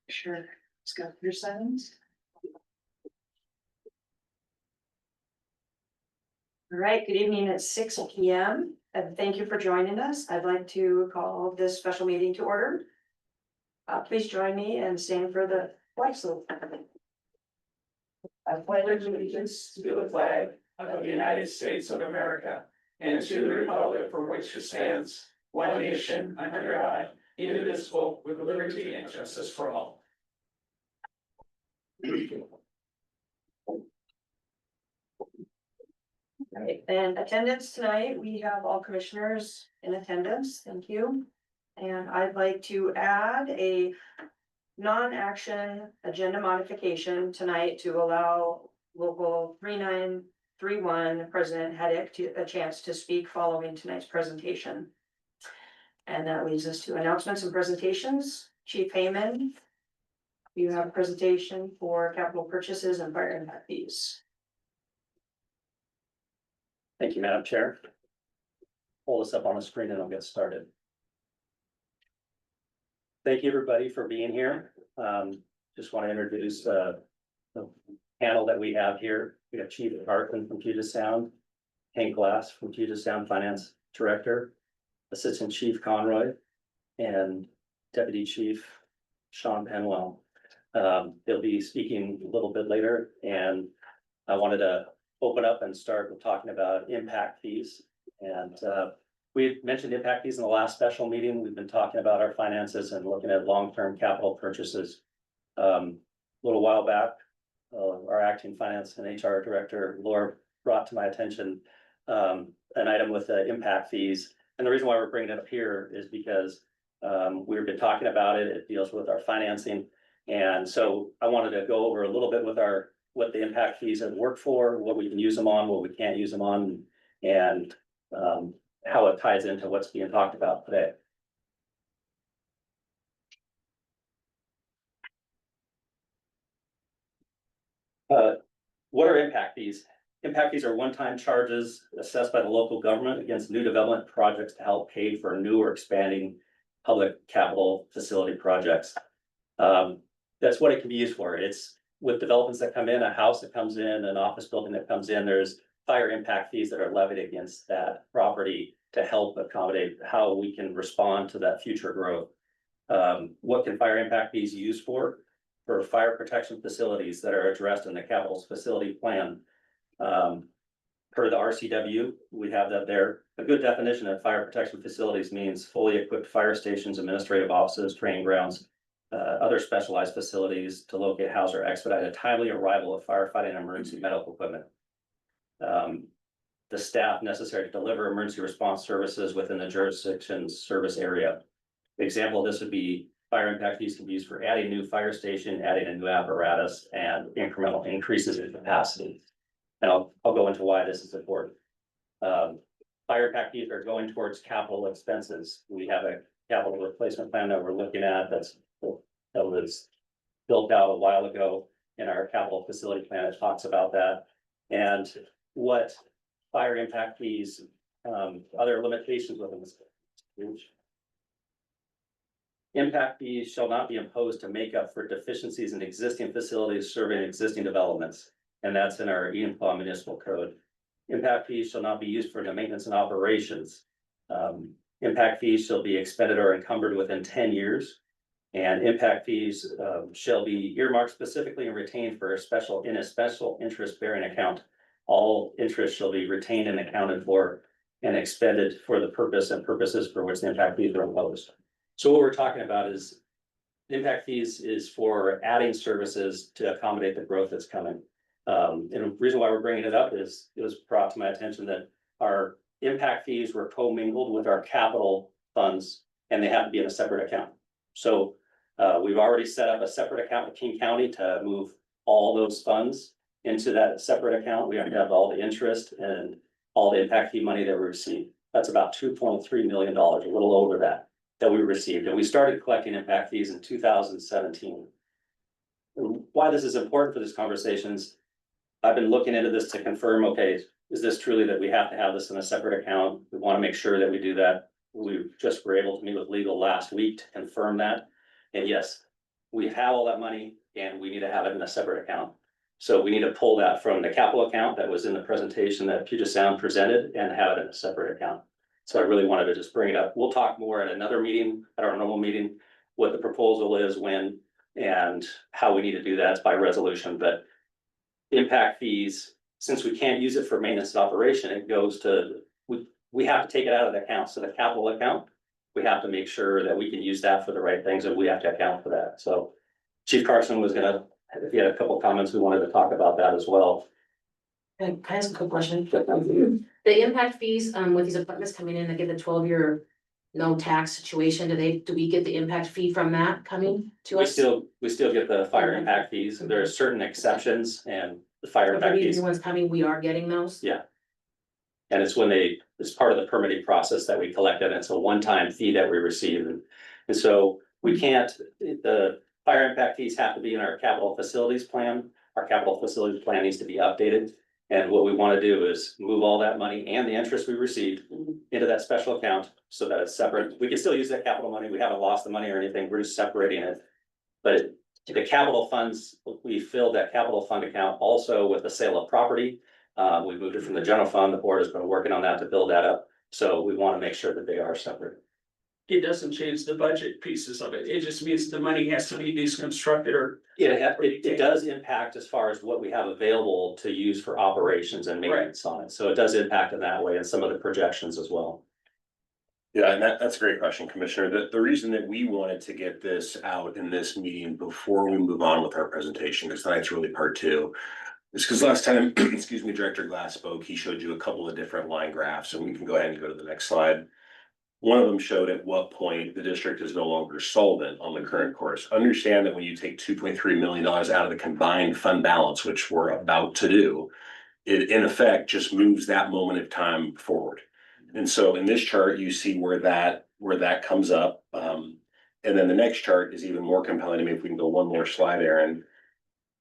Sure, it's got your signs. All right, good evening at 6 p.m. and thank you for joining us. I'd like to call this special meeting to order. Please join me and stand for the flag salute. I pledge allegiance to the flag of the United States of America and to the republic for which it stands, one nation under God, indivisible, with liberty and justice for all. Right, and attendance tonight, we have all commissioners in attendance, thank you. And I'd like to add a non-action agenda modification tonight to allow local 3931 President Heddick a chance to speak following tonight's presentation. And that leads us to announcements and presentations. Chief Heyman, you have a presentation for capital purchases and fire impact fees. Thank you, Madam Chair. Pull this up on the screen and I'll get started. Thank you, everybody, for being here. Just want to introduce the panel that we have here. We have Chief Hartman from Puget Sound, Hank Glass from Puget Sound Finance Director, Assistant Chief Conroy, and Deputy Chief Sean Penwell. They'll be speaking a little bit later, and I wanted to open up and start with talking about impact fees. And we mentioned impact fees in the last special meeting. We've been talking about our finances and looking at long-term capital purchases. A little while back, our acting finance and HR director, Laura, brought to my attention an item with the impact fees. And the reason why we're bringing it up here is because we've been talking about it. It deals with our financing. And so I wanted to go over a little bit with what the impact fees have worked for, what we can use them on, what we can't use them on, and how it ties into what's being talked about today. What are impact fees? Impact fees are one-time charges assessed by the local government against new development projects to help pay for new or expanding public capital facility projects. That's what it can be used for. It's with developments that come in, a house that comes in, an office building that comes in, there's fire impact fees that are levied against that property to help accommodate how we can respond to that future growth. What can fire impact fees used for? For fire protection facilities that are addressed in the capital facility plan. Per the RCW, we have that there. A good definition of fire protection facilities means fully equipped fire stations, administrative offices, training grounds, other specialized facilities to locate, house, or expedite a timely arrival of firefighting and emergency medical equipment. The staff necessary to deliver emergency response services within the jurisdiction service area. The example of this would be fire impact fees can be used for adding new fire station, adding a new apparatus, and incremental increases in capacity. And I'll go into why this is important. Fire impact fees are going towards capital expenses. We have a capital replacement plan that we're looking at that was built out a while ago in our capital facility plan. It talks about that. And what fire impact fees, other limitations within this. Impact fees shall not be imposed to make up for deficiencies in existing facilities serving existing developments. And that's in our Enumclaw Municipal Code. Impact fees shall not be used for the maintenance and operations. Impact fees shall be expended or encumbered within 10 years. And impact fees shall be earmarked specifically and retained for a special interest bearing account. All interest shall be retained and accounted for and expended for the purpose and purposes for which the impact fees are imposed. So what we're talking about is impact fees is for adding services to accommodate the growth that's coming. And the reason why we're bringing it up is it was brought to my attention that our impact fees were commingled with our capital funds and they have to be in a separate account. So we've already set up a separate account with King County to move all those funds into that separate account. We have to have all the interest and all the impact fee money that we receive. That's about $2.3 million, a little over that we received. And we started collecting impact fees in 2017. And why this is important for this conversation is I've been looking into this to confirm, okay, is this truly that we have to have this in a separate account? We want to make sure that we do that. We just were able to meet with legal last week to confirm that. And yes, we have all that money and we need to have it in a separate account. So we need to pull that from the capital account that was in the presentation that Puget Sound presented and have it in a separate account. So I really wanted to just bring it up. We'll talk more at another meeting, at our normal meeting, what the proposal is, when, and how we need to do that. It's by resolution, but impact fees, since we can't use it for maintenance and operation, it goes to, we have to take it out of the account. So the capital account, we have to make sure that we can use that for the right things, and we have to account for that. So Chief Carson was gonna, if he had a couple comments, we wanted to talk about that as well. Can I ask a quick question? The impact fees, with these apartments coming in, they get the 12-year no tax situation, do we get the impact fee from that coming to We us? still get the fire impact fees. There are certain exceptions, and the fire So for impact these fees, new ones coming, we are getting those? Yeah. and it's when it's part of the permitting process that we collect it. It's a one-time fee that we receive. And so we can't, the fire impact fees have to be in our capital facilities plan. Our capital facilities plan needs to be updated. And what we want to do is move all that money and the interest we received into that special account so that it's separate. We can still use that capital money. We haven't lost the money or anything. We're just separating it. But the capital funds, we filled that capital fund account also with the sale of property. We moved it from the general fund. The board has been working on that to build that up. So we want to make sure that they are separate. It doesn't change the budget pieces of it. It just means the money has to be deconstructed or. It does impact as far as what we have available to use for operations and maintenance on it. So it does impact in that way and some of the projections as well. Yeah, and that's a great question, Commissioner. The reason that we wanted to get this out in this meeting before we move on with our presentation, because tonight's really part two, is because last time, excuse me, Director Glass spoke, he showed you a couple of different line graphs, and we can go ahead and go to the next slide. One of them showed at what point the district is no longer solvent on the current course. Understand that when you take $2.3 million out of the combined fund balance, which we're about to do, it in effect just moves that moment of time forward. And so in this chart, you see where that comes up. And then the next chart is even more compelling to me. If we can go one more slide, Aaron.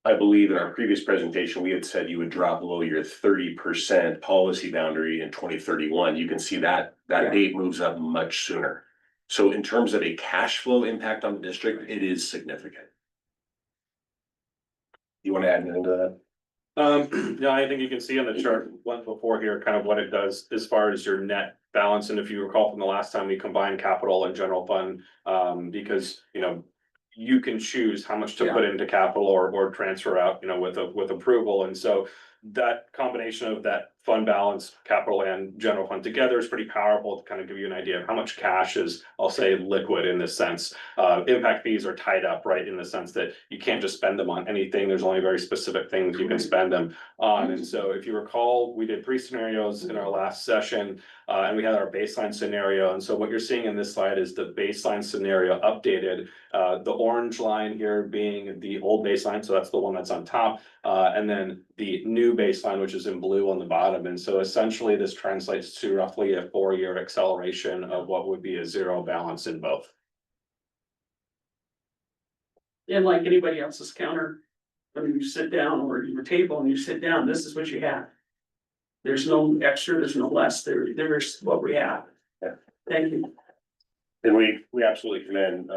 I believe in our previous presentation, we had said you would drop below your 30% policy boundary in 2031. You can see that date moves up much sooner. So in terms of a cash flow impact on the district, it is significant. You want to add anything to that? No, I think you can see on the chart one before here, kind of what it does as far as your net balance. And if you recall from the last time we combined capital and general fund, because, you can choose how much to put into capital or transfer out, with approval. And so that combination of that fund balance, capital and general fund together is pretty powerful to kind of give you an idea of how much cash is, I'll say, liquid in this sense. Impact fees are tied up, right, in the sense that you can't just spend them on anything. There's only very specific things you can spend them on. And so if you recall, we did 3 scenarios in our last session, and we had our baseline scenario. And so what you're seeing in this slide is the baseline scenario updated. The orange line here being the old baseline, so that's the one that's on top, and then the new baseline, which is in blue on the bottom. And so essentially this translates to roughly a 4-year acceleration of what would be a zero balance in both. And like anybody else's counter, when you sit down or your table and you sit down, this is what you have. There's no extra, there's no less, there's what we have. Yeah. Thank you. And we absolutely commend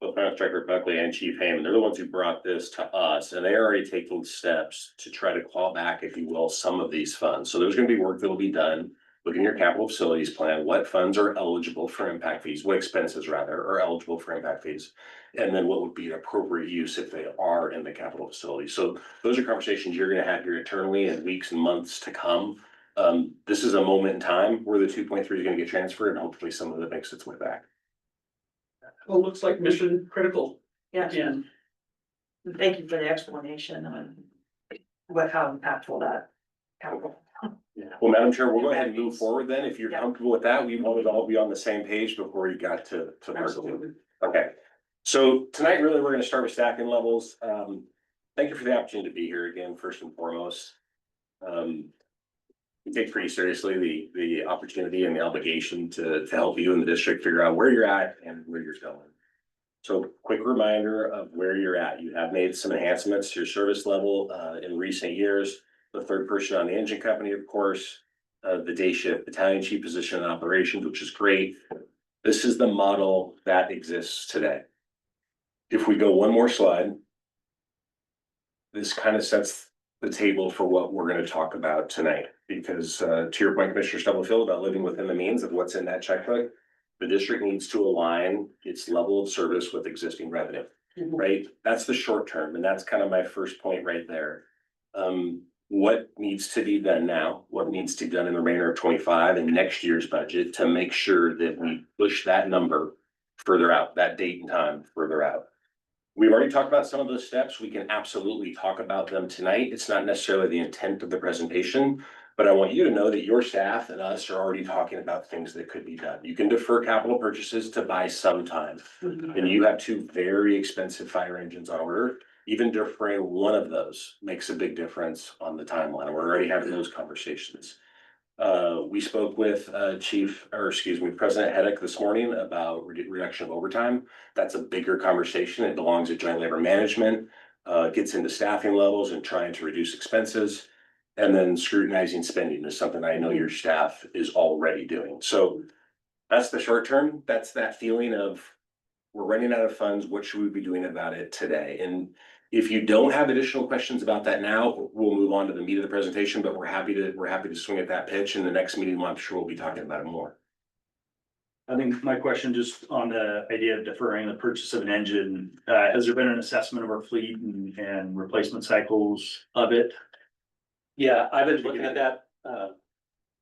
both Finance Director Buckley and Chief Heyman. They're the ones who brought this to us, and they're already taking steps to try to claw back, if you will, some of these funds. So there's going to be work that will be done. Look in your capital facilities plan, what funds are eligible for impact fees, what expenses rather are eligible for impact fees, and then what would be an appropriate use if they are in the capital facility. So those are conversations you're going to have here internally in weeks and months to come. This is a moment in time where the 2.3 is going to get transferred, and hopefully some of it makes its way back. Well, looks like mission critical Yeah, again. thank you for the explanation on how impactful that capital. Well, Madam Chair, we'll go ahead and move forward then. If you're Yeah. comfortable with that, we wanted to all be on the same page before we got to part two. Absolutely. Okay, so tonight really we're gonna start with staffing levels. Thank you for the opportunity to be here again, first and foremost. We take pretty seriously the opportunity and the obligation to help you in the district figure out where you're at and where you're going. So quick reminder of where you're at. You have made some enhancements to your service level in recent years. The third person on the engine company, of course, the day shift battalion chief position in operations, which is great. This is the model that exists today. If we go one more slide. This kind of sets the table for what we're gonna talk about tonight, because to your point, Commissioner Stubblefield, about living within the means of what's in that checkbook. The district needs to align its level of service with existing revenue, right? That's the short term, and that's kind of my first point right there. What needs to be done now, what needs to be done in the remainder of 25 and next year's budget to make sure that we push that number further out, that date and time further out. We've already talked about some of those steps. We can absolutely talk about them tonight. It's not necessarily the intent of the presentation, but I want you to know that your staff and us are already talking about things that could be done. You can defer capital purchases to buy some time. And you have two very expensive fire engines on order. Even deferring one of those makes a big difference on the timeline. We're already having those conversations. We spoke with President Hedek this morning about reduction of overtime. That's a bigger conversation. It belongs at joint labor management, gets into staffing levels and trying to reduce expenses. And then scrutinizing spending is something I know your staff is already doing. So that's the short term. That's that feeling of we're running out of funds. What should we be doing about it today? And if you don't have additional questions about that now, we'll move on to the meat of the presentation, but we're happy to swing at that pitch. In the next meeting, I'm sure we'll be talking about it more. I think my question just on the idea of deferring the purchase of an engine, has there been an assessment of our fleet and replacement cycles of it? Yeah, I've been looking at that.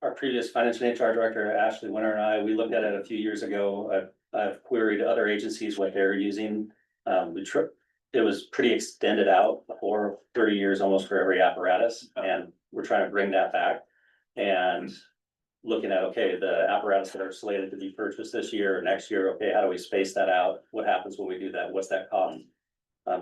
Our previous finance and HR director, Ashley Winter, and I, we looked at it a few years ago. I've queried other agencies what they're using. It was pretty extended out for 30 years almost for every apparatus, and we're trying to bring that back. And looking at, okay, the apparatus that are slated to be purchased this year or next year, okay, how do we space that out? What happens when we do that? What's that cost?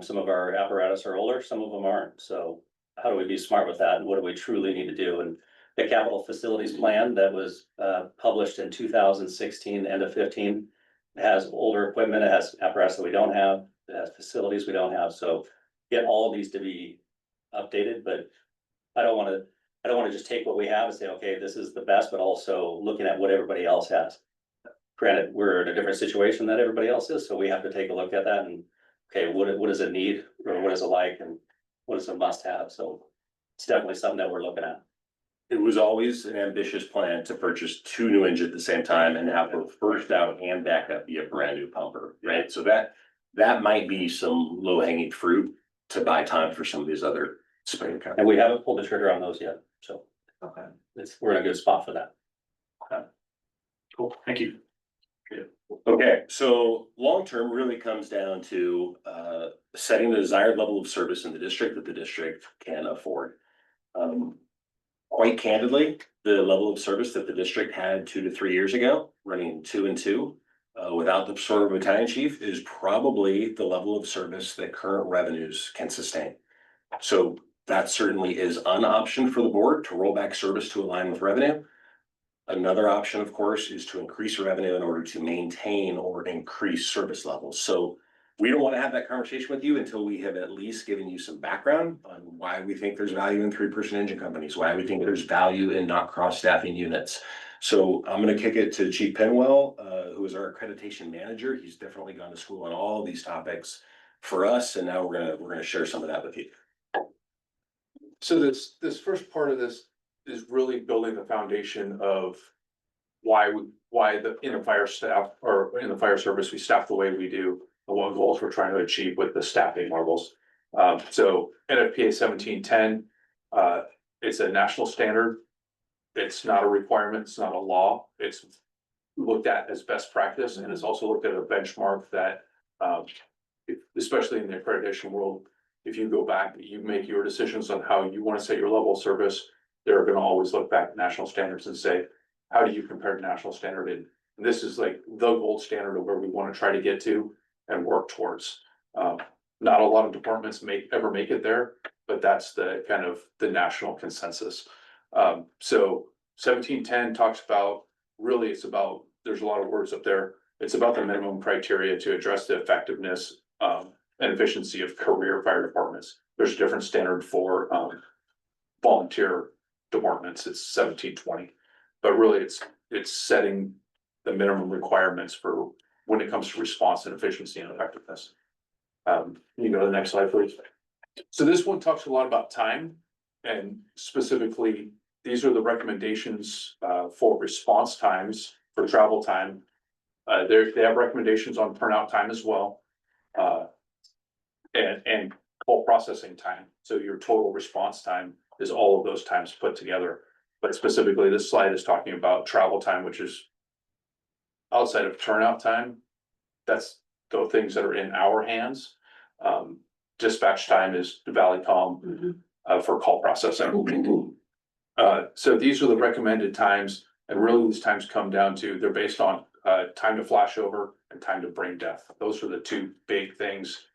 Some of our apparatus are older, some of them aren't. So how do we be smart with that? And what do we truly need to do? And the capital facilities plan that was published in 2016, end of 15, has older equipment, it has apparatus that we don't have, it has facilities we don't have. So get all of these to be updated, but I don't want to just take what we have and say, okay, this is the best, but also looking at what everybody else has. Granted, we're in a different situation than everybody else is, so we have to take a look at that and, okay, what does it need, or what is it like, and what is a must have? So it's definitely something that we're looking at. It was always an ambitious plan to purchase two new engines at the same time and have both first out and backup be a brand new pumper, right? So that might be some low hanging fruit to buy time for some of these other spending. And we haven't pulled the trigger on those yet, so Okay. we're in a good spot for that. Cool, thank you. Okay, so long-term really comes down to setting the desired level of service in the district that the district can afford. Quite candidly, the level of service that the district had 2 to 3 years ago, running 2 and 2, without the sort of battalion chief, is probably the level of service that current revenues can sustain. So that certainly is an option for the board to roll back service to align with revenue. Another option, of course, is to increase revenue in order to maintain or increase service levels. So we don't want to have that conversation with you until we have at least given you some background on why we think there's value in 3-person engine companies, why we think there's value in not cross-staffing units. So I'm going to kick it to Chief Penwell, who is our accreditation manager. He's definitely gone to school on all of these topics for us, and now we're gonna share some of that with you. So this first part of this is really building the foundation of why in the fire staff or in the fire service, we staff the way we do, and what goals we're trying to achieve with the staffing levels. So NFPA 1710, it's a national standard. It's not a requirement, it's not a law. It's looked at as best practice, and it's also looked at a benchmark that, especially in the accreditation world, if you go back, you make your decisions on how you want to set your level of service, they're going to always look back at national standards and say, how do you compare to national standard? And this is like the gold standard of where we want to try to get to and work towards. Not a lot of departments ever make it there, but that's the kind of the national consensus. So 1710 talks about, really it's about, there's a lot of words up there. It's about the minimum criteria to address the effectiveness and efficiency of career fire departments. There's a different standard for volunteer departments. It's 1720, but really it's setting the minimum requirements for when it comes to response and efficiency and effectiveness. You go to the next slide, please. So this one talks a lot about time, and specifically, these are the recommendations for response times for travel time. They have recommendations on turnout time as well. And call processing time, so your total response time is all of those times put together. But specifically, this slide is talking about travel time, which is outside of turnout time. That's the things that are in our hands. Dispatch time is the Valleycom for call processing. So these are the recommended times, and really these times come down to, they're based on time to flash over and time to brain death. Those are the two big things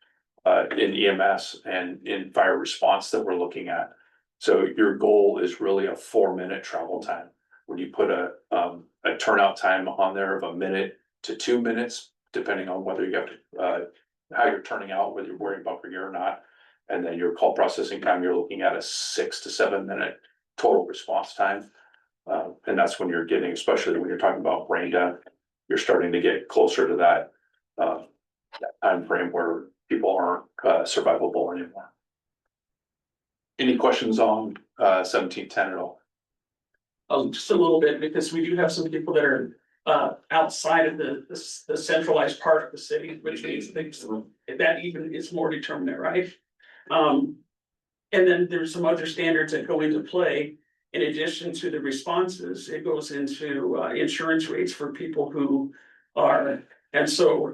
in EMS and in fire response that we're looking at. So your goal is really a 4-minute travel time. When you put a turnout time on there of 1 minute to 2 minutes, depending on whether you have to, how you're turning out, whether you're wearing bunker gear or not. And then your call processing time, you're looking at a 6 to 7 minute total response time. And that's when you're getting, especially when you're talking about brain death, you're starting to get closer to that time frame where people aren't survivable anymore. Any questions on 1710 at all? Just a little bit, because we do have some people that are outside of the centralized part of the city, which means things that even is more determinate, right? And then there's some other standards that go into play. In addition to the responses, it goes into insurance rates for people who are, and so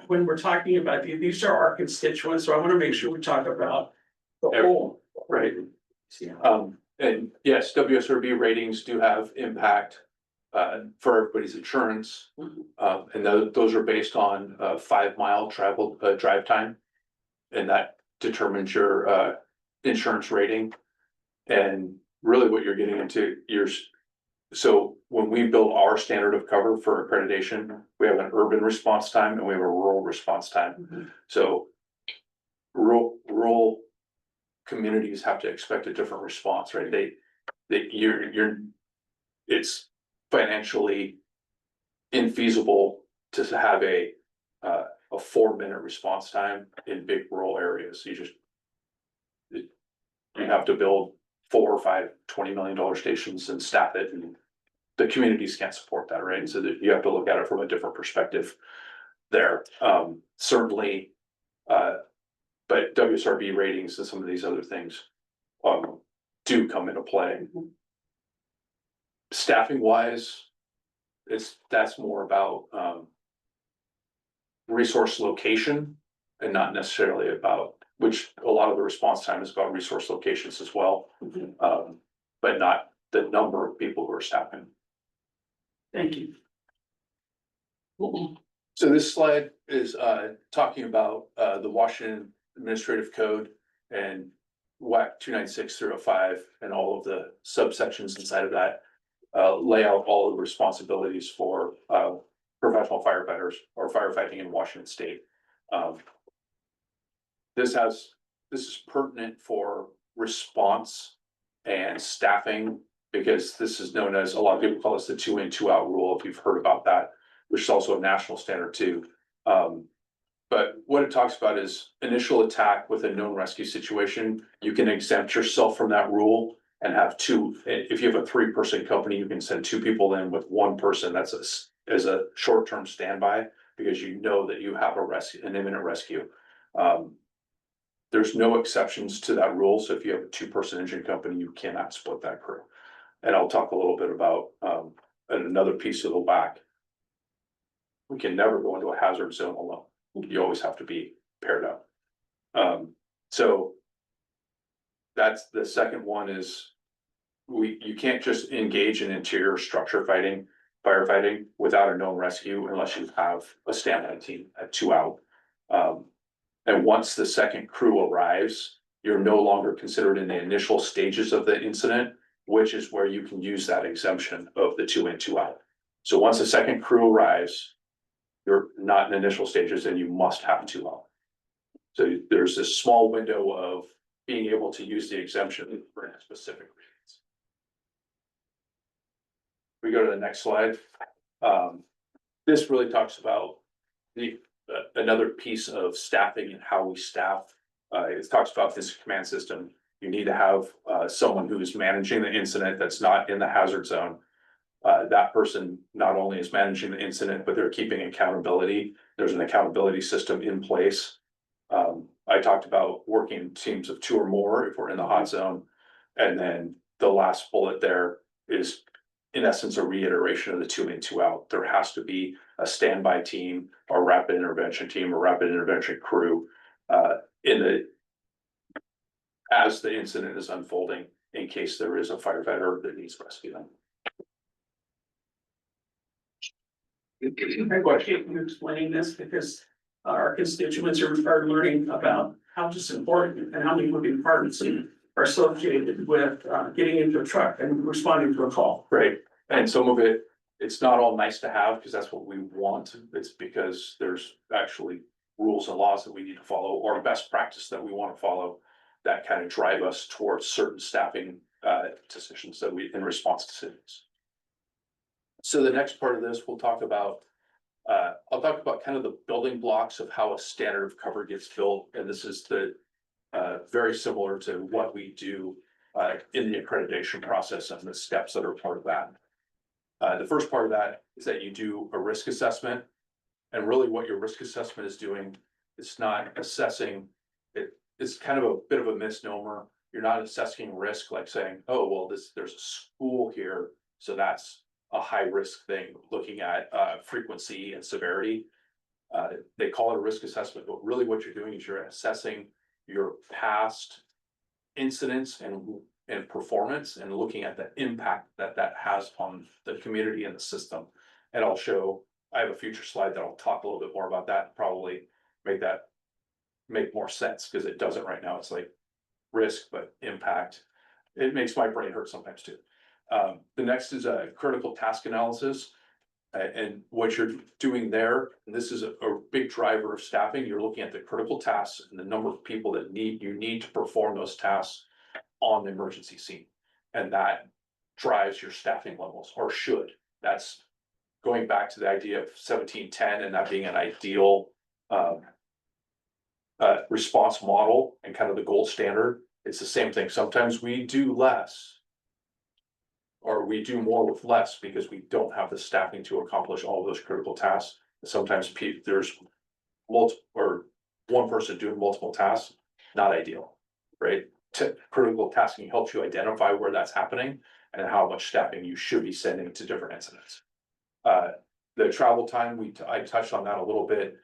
when we're talking about these are our constituents, so I want to make sure we talk about the whole. Right. And yes, WSRB ratings do have impact for everybody's insurance. And those are based on 5-mile travel drive time. And that determines your insurance rating. And really what you're getting into, so when we build our standard of cover for accreditation, we have an urban response time and we have a rural response time. So rural communities have to expect a different response, right? It's financially infeasible to have a 4-minute response time in big rural areas. You have to build 4 or 5 $20 million stations and staff it, and the communities can't support that, right? So that you have to look at it from a different perspective there. Certainly, but WSRB ratings and some of these other things do come into play. Staffing wise, that's more about resource location and not necessarily about, which a lot of the response time is about resource locations as well. But not the number of people who are staffing. Thank you. So this slide is talking about the Washington Administrative Code and WAC 296-305 and all of the subsections inside of that lay out all of the responsibilities for professional firefighters or firefighting in Washington State. This is pertinent for response and staffing, because this is known as, a lot of people call this the 2 in, 2 out rule, if you've heard about that, which is also a national standard too. But what it talks about is initial attack with a known rescue situation. You can exempt yourself from that rule and have 2. If you have a 3-person company, you can send 2 people in with 1 person. That's as a short-term standby, because you know that you have an imminent rescue. There's no exceptions to that rule. So if you have a 2-person engine company, you cannot split that crew. And I'll talk a little bit about another piece of the WAC. We can never go into a hazard zone alone. You always have to be paired up. So that's the second one is you can't just engage in interior structure firefighting without a known rescue unless you have a standby team at 2 out. And once the second crew arrives, you're no longer considered in the initial stages of the incident, which is where you can use that exemption of the 2 in, 2 out. So once the second crew arrives, you're not in initial stages and you must have 2 out. So there's this small window of being able to use the exemption for specific reasons. We go to the next slide. This really talks about another piece of staffing and how we staff. It talks about this command system. You need to have someone who is managing the incident that's not in the hazard zone. That person not only is managing the incident, but they're keeping accountability. There's an accountability system in place. I talked about working in teams of 2 or more if we're in the hot zone. And then the last bullet there is in essence, a reiteration of the 2 in, 2 out. There has to be a standby team, a rapid intervention team, a rapid intervention crew, as the incident is unfolding, in case there is a firefighter that needs rescue. I appreciate you explaining this because our constituents are learning about how just important and how many moving parts are associated with getting into a truck and responding to a call. Right, and some of it, it's not all nice to have, because that's what we want. It's because there's actually rules and laws that we need to follow, or best practice that we want to follow, that kind of drive us towards certain staffing decisions that we, in response to cities. So the next part of this, we'll talk about, I'll talk about kind of the building blocks of how a standard of cover gets built, and this is the very similar to what we do in the accreditation process and the steps that are part of that. The first part of that is that you do a risk assessment, and really what your risk assessment is doing, it's not assessing it. It's kind of a bit of a misnomer. You're not assessing risk like saying, oh, well, there's a school here, so that's a high risk thing, looking at frequency and severity. They call it a risk assessment, but really what you're doing is you're assessing your past incidents and performance, and looking at the impact that that has on the community and the system. And I'll show, I have a future slide that I'll talk a little bit more about that, probably make more sense, because it doesn't right now. It's like risk, but impact. It makes my brain hurt sometimes too. The next is a critical task analysis. And what you're doing there, and this is a big driver of staffing, you're looking at the critical tasks and the number of people that you need to perform those tasks on the emergency scene. And that drives your staffing levels, or should. That's going back to the idea of 1710 and that being an ideal response model and kind of the gold standard. It's the same thing. Sometimes we do less, or we do more with less, because we don't have the staffing to accomplish all of those critical tasks. Sometimes there's multiple, or one person doing multiple tasks, not ideal, right? Critical tasking helps you identify where that's happening and how much staffing you should be sending to different incidents. The travel time, I touched on that a little bit.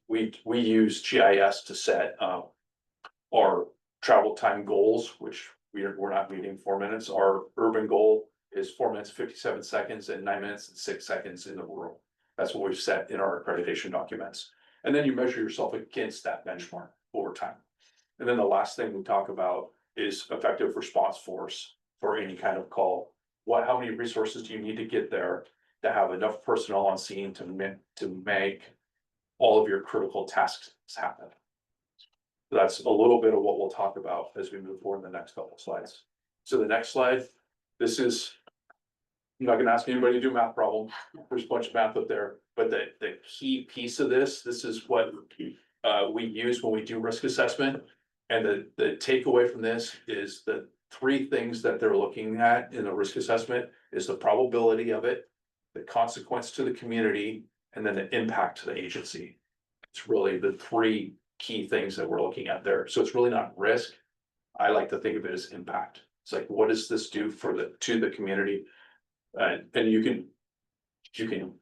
We use GIS to set our travel time goals, which we're not meeting 4 minutes. Our urban goal is 4 minutes, 57 seconds, and 9 minutes and 6 seconds in the rural. That's what we've set in our accreditation documents. And then you measure yourself against that benchmark over time. And then the last thing we talk about is effective response force for any kind of call. How many resources do you need to get there to have enough personnel on scene to make all of your critical tasks happen? That's a little bit of what we'll talk about as we move forward in the next couple of slides. So the next slide, this is, I'm not gonna ask anybody to do a math problem. There's a bunch of math up there, but the key piece of this is what we use when we do risk assessment. And the takeaway from this is the 3 things that they're looking at in the risk assessment is the probability of it, the consequence to the community, and then the impact to the agency. It's really the 3 key things that we're looking at there. So it's really not risk. I like to think of it as impact. It's like, what does this do to the community? And you can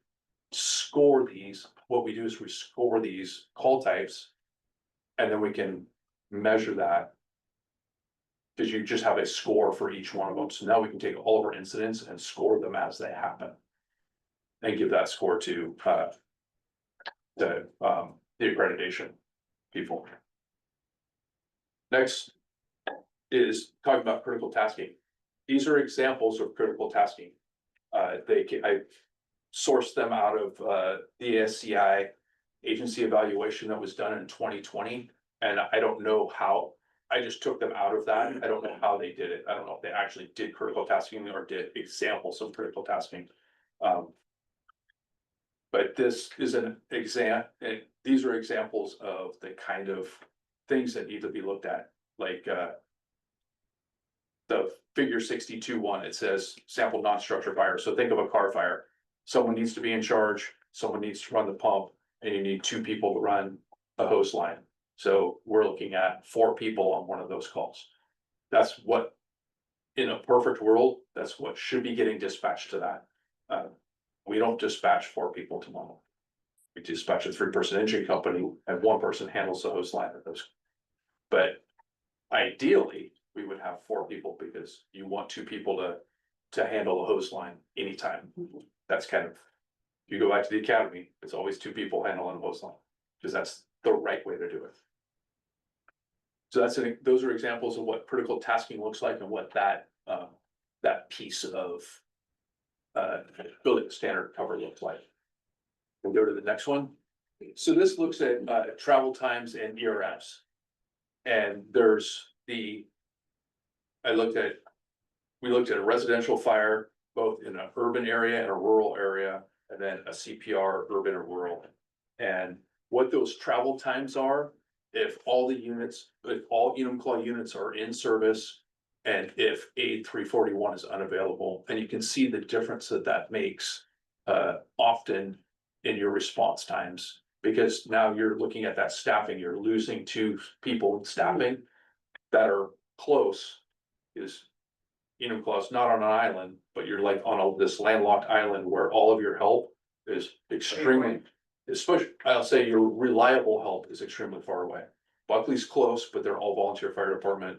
score these. What we do is we score these call types, and then we can measure that, because you just have a score for each one of them. So now we can take all of our incidents and score them as they happen, and give that score to the accreditation people. Next is talking about critical tasking. These are examples of critical tasking. I sourced them out of the ASCI agency evaluation that was done in 2020. And I don't know how, I just took them out of that. I don't know how they did it. I don't know if they actually did critical tasking or did examples of critical tasking. But this is an these are examples of the kind of things that need to be looked at, like, the figure 62 one, it says sample non-structure fire, so think of a car fire. Someone needs to be in charge, someone needs to run the pump, and you need 2 people to run a hose line. So we're looking at 4 people on one of those calls. That's what, in a perfect world, that's what should be getting dispatched to that. We don't dispatch 4 people tomorrow. We dispatch a 3-person engine company and 1 person handles the hose line of those. But ideally, we would have 4 people because you want 2 people to handle a hose line anytime. That's kind of, if you go back to the academy, it's always 2 people handling a hose line, because that's the right way to do it. So those are examples of what critical tasking looks like and what that piece of building standard cover looks like. We'll go to the next one. So this looks at travel times and ERFs. And there's we looked at a residential fire, both in an urban area and a rural area, and then a CPR, urban or rural. And what those travel times are, if all Enumclaw units are in service, and if A 341 is unavailable, and you can see the difference that makes often in your response times, because now you're looking at that staffing, you're losing 2 people in staffing that are close, is Enumclaw's not on an island, but you're like on this landlocked island where all of your help is extremely, especially, I'll say your reliable help is extremely far away. Buckley's close, but they're all volunteer fire department.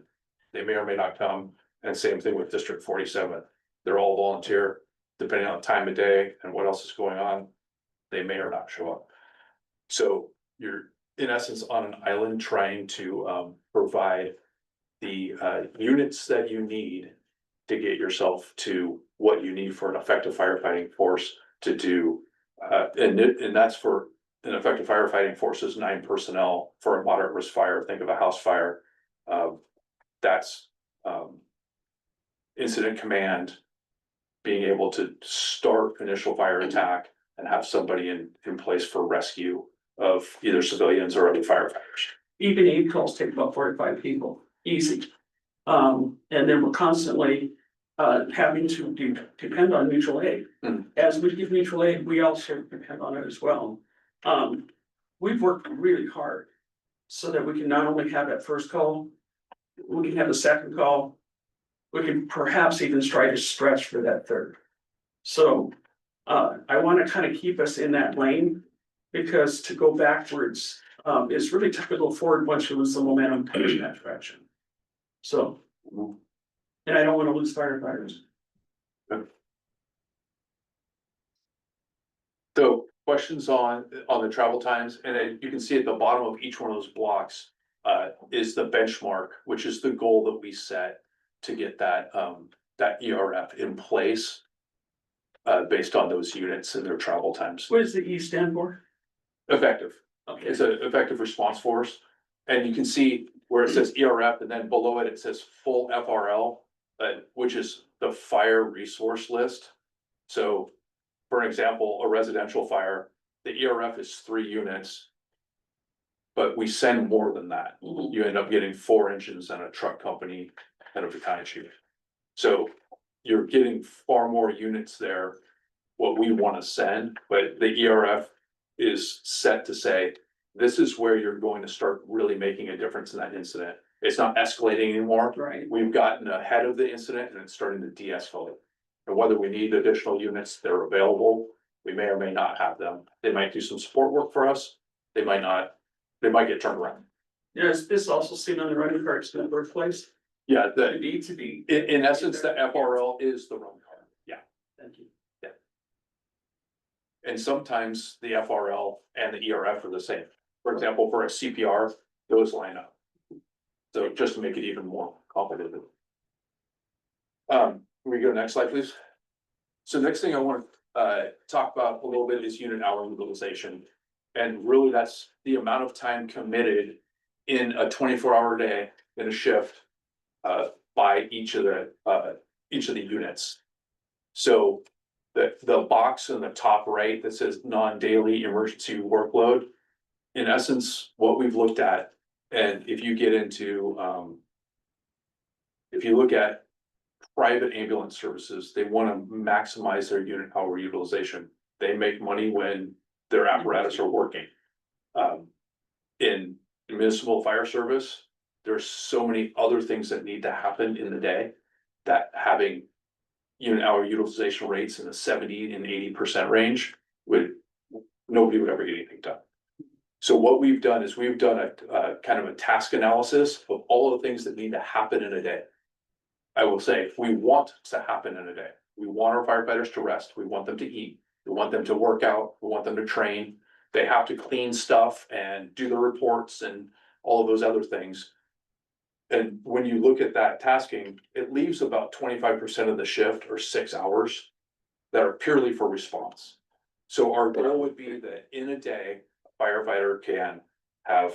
They may or may not come, and same thing with District 47. They're all volunteer, depending on the time of day and what else is going on, they may or not show up. So you're in essence on an island trying to provide the units that you need to get yourself to what you need for an effective firefighting force to do. And that's for an effective firefighting force is 9 personnel. For a moderate risk fire, think of a house fire. That's incident command, being able to start initial fire attack and have somebody in place for rescue of either civilians or other firefighters. Even aid calls take about 45 people, easy. And then we're constantly having to depend on mutual aid. As we give mutual aid, we also depend on it as well. We've worked really hard so that we can not only have that first call, we can have a second call, we can perhaps even try to stretch for that third. So I want to kind of keep us in that lane, because to go backwards is really tough to go forward once you lose the momentum in that direction. So, and I don't want to lose firefighters. So questions on the travel times, and then you can see at the bottom of each one of those blocks is the benchmark, which is the goal that we set to get that ERF in place based on those units and their travel times. What does the E stand for? Effective. Okay. It's an effective response force. And you can see where it says ERF and then below it, it says full FRL, which is the fire resource list. So for example, a residential fire, the ERF is 3 units. But we send more than that. You end up getting 4 engines and a truck company and a battalion chief. So you're getting far more units there, what we want to send, but the ERF is set to say, this is where you're going to start really making a difference in that incident. It's not escalating anymore. Right. We've gotten ahead of the incident and it's starting to de-escalate. And whether we need additional units, they're available. We may or may not have them. They might do some support work for us. They might not. They might get turned around. Yes, this also seen on the running cards in the workplace. Yeah, It needs to be. in essence, the FRL is the run card. Yeah. Thank you. And sometimes the FRL and the ERF are the same. For example, for a CPR, those line up. So just to make it even more complicated. Can we go next slide, please? So next thing I want to talk about a little bit is unit hour utilization. And really that's the amount of time committed in a 24-hour day in a shift by each of the units. So the box in the top right that says non-daily emergency workload. In essence, what we've looked at, and if you get into, if you look at private ambulance services, they want to maximize their unit hour utilization. They make money when their apparatus are working. In municipal fire service, there's so many other things that need to happen in the day that having unit hour utilization rates in the 70 and 80% range nobody would ever get anything done. So what we've done is we've done a kind of a task analysis of all of the things that need to happen in a day. I will say, we want to happen in a day. We want our firefighters to rest. We want them to eat. We want them to work out. We want them to train. They have to clean stuff and do the reports and all of those other things. And when you look at that tasking, it leaves about 25% of the shift or 6 hours that are purely for response. So our goal would be that in a day, a firefighter can have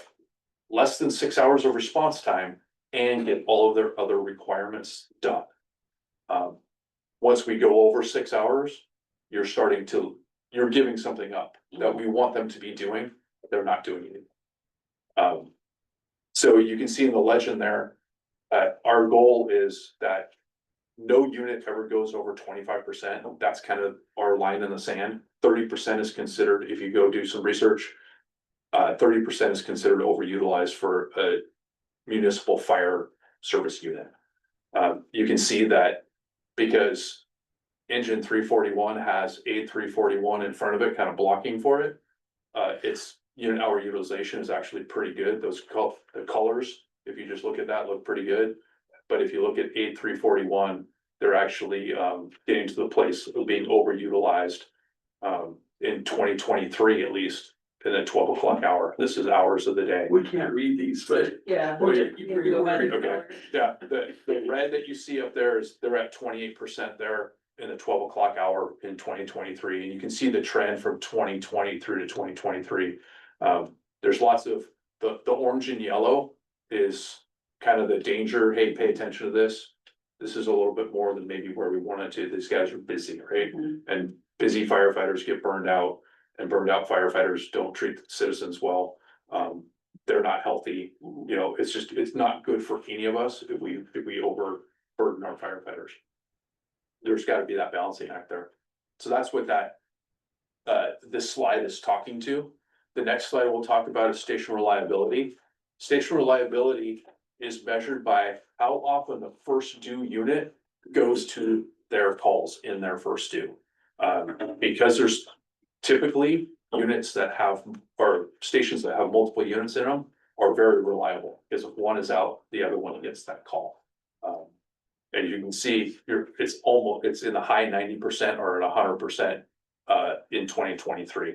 less than 6 hours of response time and get all of their other requirements done. Once we go over 6 hours, you're giving something up that we want them to be doing, but they're not doing it. So you can see in the legend there, our goal is that no unit ever goes over 25%. That's kind of our line in the sand. 30% is considered, if you go do some research, 30% is considered overutilized for a municipal fire service unit. You can see that because engine 341 has a 341 in front of it, kind of blocking for it. Its unit hour utilization is actually pretty good. The colors, if you just look at that, look pretty good. But if you look at 8341, they're actually getting to the place of being overutilized in 2023 at least, in the 12 o'clock hour. This is hours of the day. We can't read these, but. Yeah. Oh, yeah, you can read it. Okay, yeah, the red that you see up there is, they're at 28% there in the 12 o'clock hour in 2023. And you can see the trend from 2020 through to 2023. There's lots of, the orange and yellow is kind of the danger. Hey, pay attention to this. This is a little bit more than maybe where we wanted to. These guys are busy, right? And busy firefighters get burned out, and burned out firefighters don't treat the citizens well. They're not healthy. You know, it's not good for any of us if we overburden our firefighters. There's got to be that balancing act there. So that's what this slide is talking to. The next slide we'll talk about is station reliability. Station reliability is measured by how often the first due unit goes to their calls in their first due. Because there's typically units that have, or stations that have multiple units in them are very reliable, because if one is out, the other one gets that call. And you can see it's in the high 90% or at 100% in 2023.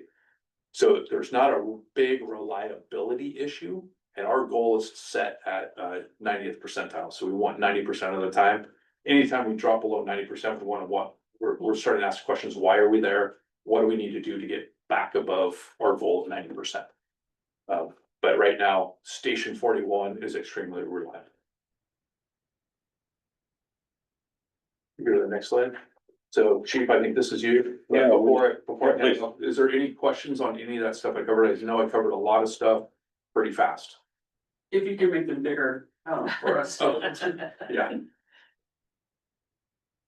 So there's not a big reliability issue, and our goal is set at 90th percentile. So we want 90% of the time. Anytime we drop below 90%, we're starting to ask questions. Why are we there? What do we need to do to get back above our goal of 90%? But right now, station 41 is extremely reliable. Go to the next slide. So Chief, I think this is you. Yeah, Is there any questions on any of that stuff I covered? I know I covered a lot of stuff pretty fast. If you can make them bigger, for us. Yeah.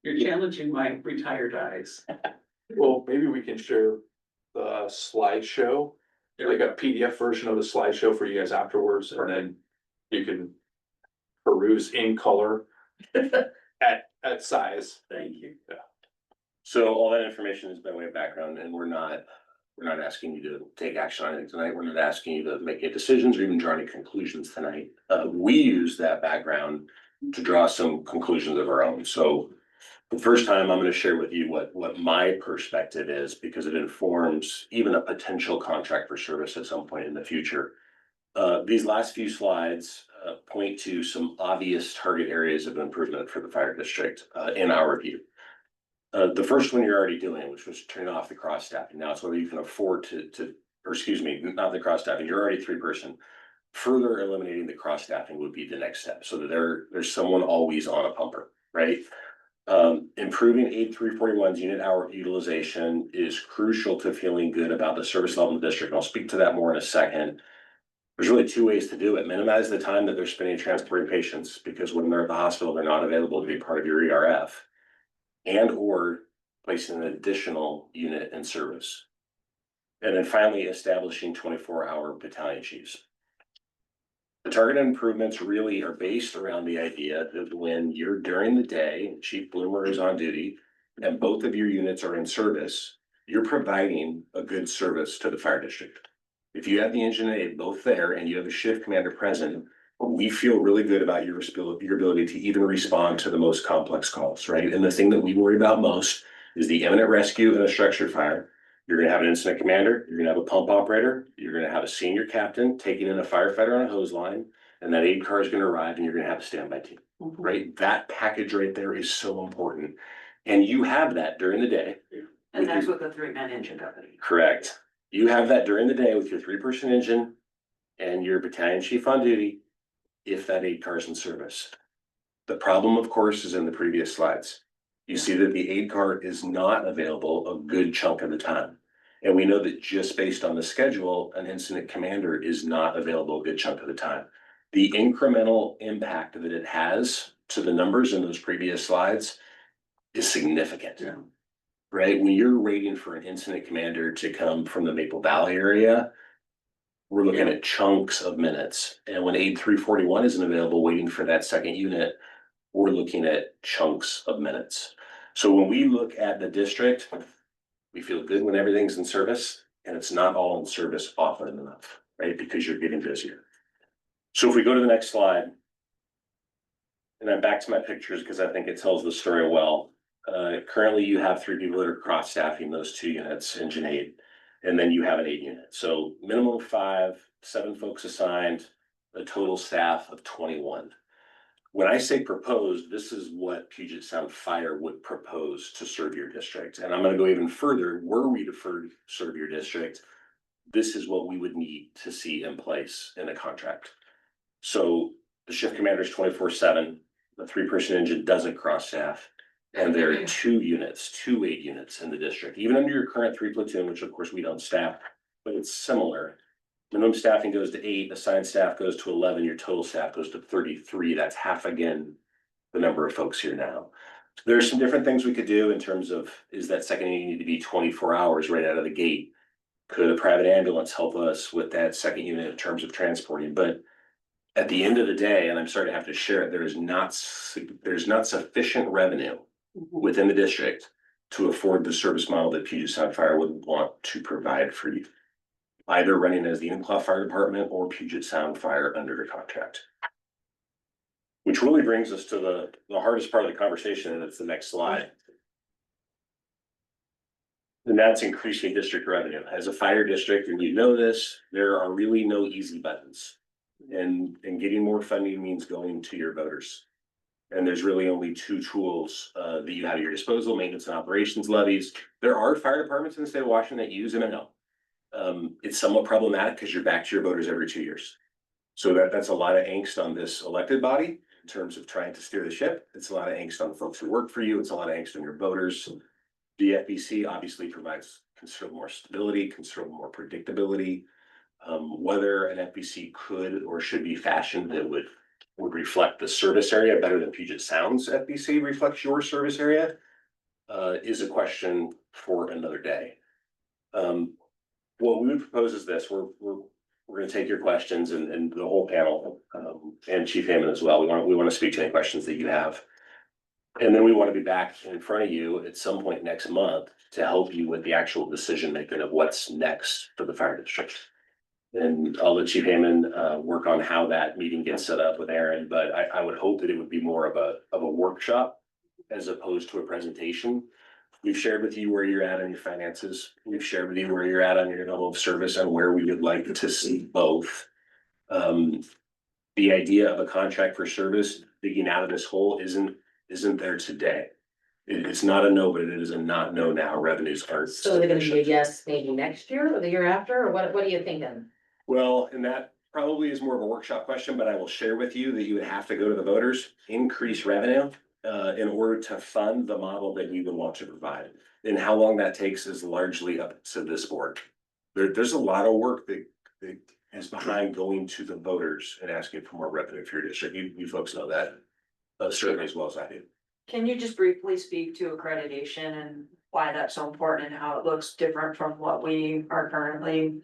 You're challenging my retired eyes. Well, maybe we can share the slideshow, like a PDF version of the slideshow for you guys afterwards, and then you can peruse in color at size. Thank you. Yeah. So all that information is by way of background, and we're not asking you to take action on it tonight. We're not asking you to make any decisions or even draw any conclusions tonight. We use that background to draw some conclusions of our own. So the first time I'm going to share with you what my perspective is, because it informs even a potential contract for service at some point in the future. These last few slides point to some obvious target areas of improvement for the fire district in our view. The first one you're already doing, which was turning off the cross staffing. Now it's whether you can afford not the cross staffing, you're already 3-person. Further eliminating the cross staffing would be the next step, so that there's someone always on a pumper, right? Improving 8341's unit hour utilization is crucial to feeling good about the service level in the district. I'll speak to that more in a second. There's really two ways to do it. Minimize the time that they're spending transporting patients, because when they're at the hospital, they're not available to be part of your ERF. And or placing an additional unit in service. And then finally, establishing 24-hour battalion chiefs. The targeted improvements really are based around the idea that when you're during the day, Chief Bloomer is on duty, and both of your units are in service, you're providing a good service to the fire district. If you have the engine and aid both there and you have a shift commander present, we feel really good about your ability to even respond to the most complex calls, right? And the thing that we worry about most is the imminent rescue and a structured fire. You're gonna have an incident commander, you're gonna have a pump operator, you're gonna have a senior captain taking in a firefighter on a hose line, and that aid car is gonna arrive and you're gonna have a standby team, right? That package right there is so important. And you have that during the day. And that's with the 3-man engine company. Correct. You have that during the day with your 3-person engine and your battalion chief on duty, if that aid car is in service. The problem, of course, is in the previous slides. You see that the aid car is not available a good chunk of the time. And we know that just based on the schedule, an incident commander is not available a good chunk of the time. The incremental impact that it has to the numbers in those previous slides is significant. Yeah. Right? When you're waiting for an incident commander to come from the Maple Valley area, we're looking at chunks of minutes. And when aid 341 isn't available, waiting for that second unit, we're looking at chunks of minutes. So when we look at the district, we feel good when everything's in service, and it's not all in service often enough, right? Because you're getting busier. So if we go to the next slide, and I'm back to my pictures because I think it tells the story well. Currently you have 3 people that are cross staffing those 2 units, engine aid, and then you have an 8 unit. So minimum of 5, 7 folks assigned, a total staff of 21. When I say proposed, this is what Puget Sound Fire would propose to serve your district. And I'm gonna go even further. Were we to serve your district, this is what we would need to see in place in a contract. So the shift commander is 24/7, the 3-person engine doesn't cross staff. And there are 2 units, 2 8 units in the district, even under your current 3 platoon, which of course we don't staff, but it's similar. Minimum staffing goes to 8, assigned staff goes to 11, your total staff goes to 33. That's half again the number of folks here now. There's some different things we could do in terms of, is that second unit need to be 24 hours right out of the gate? Could a private ambulance help us with that second unit in terms of transporting? But at the end of the day, and I'm sorry to have to share it, there's not sufficient revenue within the district to afford the service model that Puget Sound Fire would want to provide for you. Either running as the Enumclaw Fire Department or Puget Sound Fire under a contract. Which really brings us to the hardest part of the conversation, and it's the next slide. And that's increasing district revenue. As a fire district, and you know this, there are really no easy buttons. And getting more funding means going to your voters. And there's really only 2 tools that you have at your disposal: maintenance and operations levies. There are fire departments in the state of Washington that use M&O. It's somewhat problematic because you're back to your voters every 2 years. So that's a lot of angst on this elected body in terms of trying to steer the ship. It's a lot of angst on the folks who work for you. It's a lot of angst on your voters. The FBC obviously provides considerable more stability, considerable more predictability. Whether an FBC could or should be fashioned that would reflect the service area better than Puget Sound's FBC reflects your service area is a question for another day. What we would propose is this: we're gonna take your questions and the whole panel, and Chief Hammond as well. We want to speak to any questions that you have. And then we want to be back in front of you at some point next month to help you with the actual decision making of what's next for the fire district. And I'll let Chief Hammond work on how that meeting gets set up with Aaron, but I would hope that it would be more of a workshop as opposed to a presentation. We've shared with you where you're at on your finances. We've shared with you where you're at on your level of service and where we would like to see both. The idea of a contract for service digging out of this hole isn't there today. It's not a no, but it is a not no now. Revenues aren't. So they're gonna be a yes, maybe next year or the year after, or what are you thinking? Well, and that probably is more of a workshop question, but I will share with you that you would have to go to the voters, increase revenue, in order to fund the model that we would want to provide. And how long that takes is largely up to this board. There's a lot of work that is behind going to the voters and asking for more revenue for your district. You folks know that, certainly as well as I do. Can you just briefly speak to accreditation and why that's so important and how it looks different from what we are currently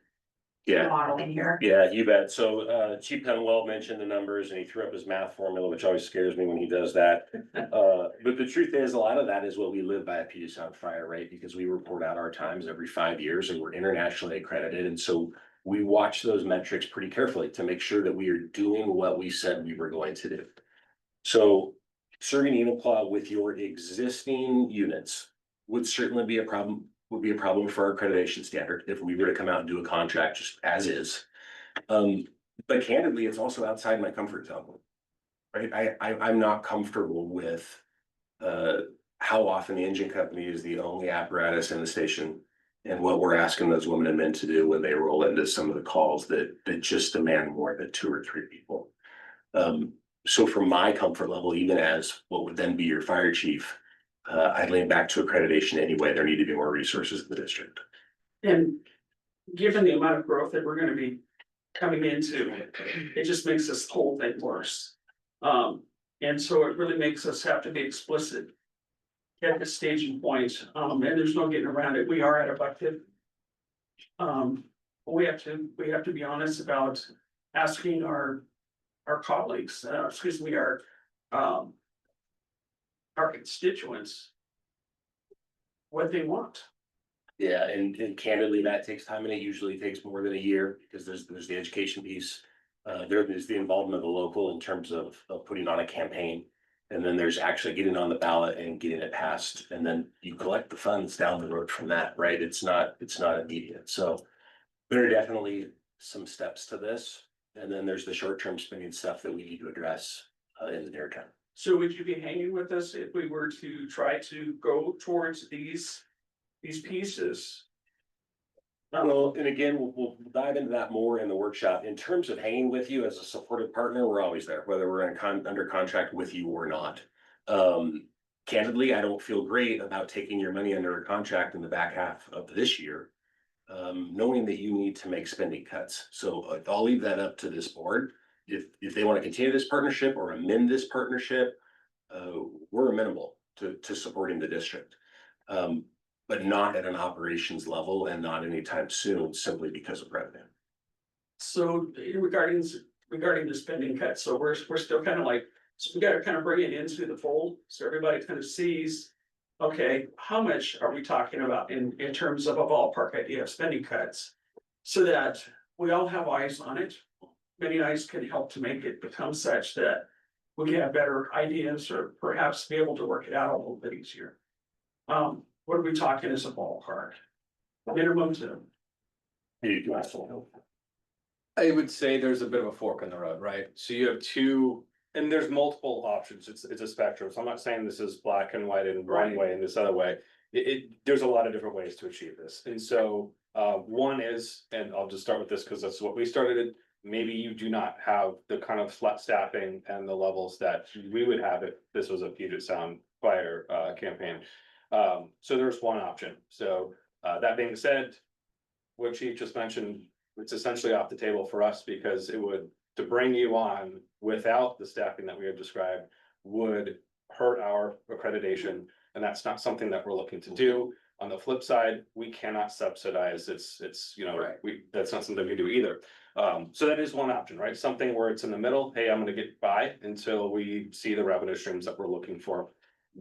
Yeah. modeling here? Yeah, you bet. So, Chief Penwell mentioned the numbers and he threw up his math formula, which always scares me when he does that. But the truth is, a lot of that is what we live by at Puget Sound Fire, right? Because we report out our times every 5 years and we're internationally accredited. And so we watch those metrics pretty carefully to make sure that we are doing what we said we were going to do. So serving Enumclaw with your existing units would certainly be a problem, for our accreditation standard if we were to come out and do a contract just as is. But candidly, it's also outside my comfort zone. Right? I'm not comfortable with how often the engine company is the only apparatus in the station and what we're asking those women and men to do when they roll into some of the calls that just demand more than 2 or 3 people. So for my comfort level, even as what would then be your fire chief, I'd lean back to accreditation anyway. There need to be more resources in the district. And given the amount of growth that we're gonna be coming into, it just makes this whole thing worse. And so it really makes us have to be explicit at the staging point, and there's no getting around it. We are at a bucket. We have to be honest about asking our colleagues, our constituents what they want. Yeah, and candidly, that takes time and it usually takes more than a year because there's the education piece. There's the involvement of the local in terms of putting on a campaign. And then there's actually getting on the ballot and getting it passed. And then you collect the funds down the road from that, right? It's not immediate. So there are definitely some steps to this. And then there's the short-term spending stuff that we need to address in the near term. So would you be hanging with us if we were to try to go towards these pieces? Well, and again, we'll dive into that more in the workshop. In terms of hanging with you as a supportive partner, we're always there, whether we're under contract with you or not. Candidly, I don't feel great about taking your money under a contract in the back half of this year, knowing that you need to make spending cuts. So I'll leave that up to this board. If they want to continue this partnership or amend this partnership, we're amenable to supporting the district. But not at an operations level and not anytime soon, simply because of revenue. So regarding the spending cuts, so we're still kind of like, so we gotta kind of bring it into the fold, so everybody kind of sees. Okay, how much are we talking about in terms of a ballpark idea of spending cuts? So that we all have eyes on it. Many eyes can help to make it become such that we can have better ideas or perhaps be able to work it out a little bit easier. What are we talking as a ballpark? Minimum to. I would say there's a bit of a fork in the road, right? So you have two, and there's multiple options. It's a spectrum. So I'm not saying this is black and white in one way and this other way. There's a lot of different ways to achieve this. And so one is, and I'll just start with this because that's what we started. Maybe you do not have the kind of flat staffing and the levels that we would have if this was a Puget Sound Fire campaign. So there's one option. So that being said, what Chief just mentioned, it's essentially off the table for us because it would, to bring you on without the staffing that we have described, would hurt our accreditation. And that's not something that we're looking to do. On the flip side, we cannot subsidize. It's that's not something we do either. So that is one option, right? Something where it's in the middle. Hey, I'm gonna get by until we see the revenue streams that we're looking for.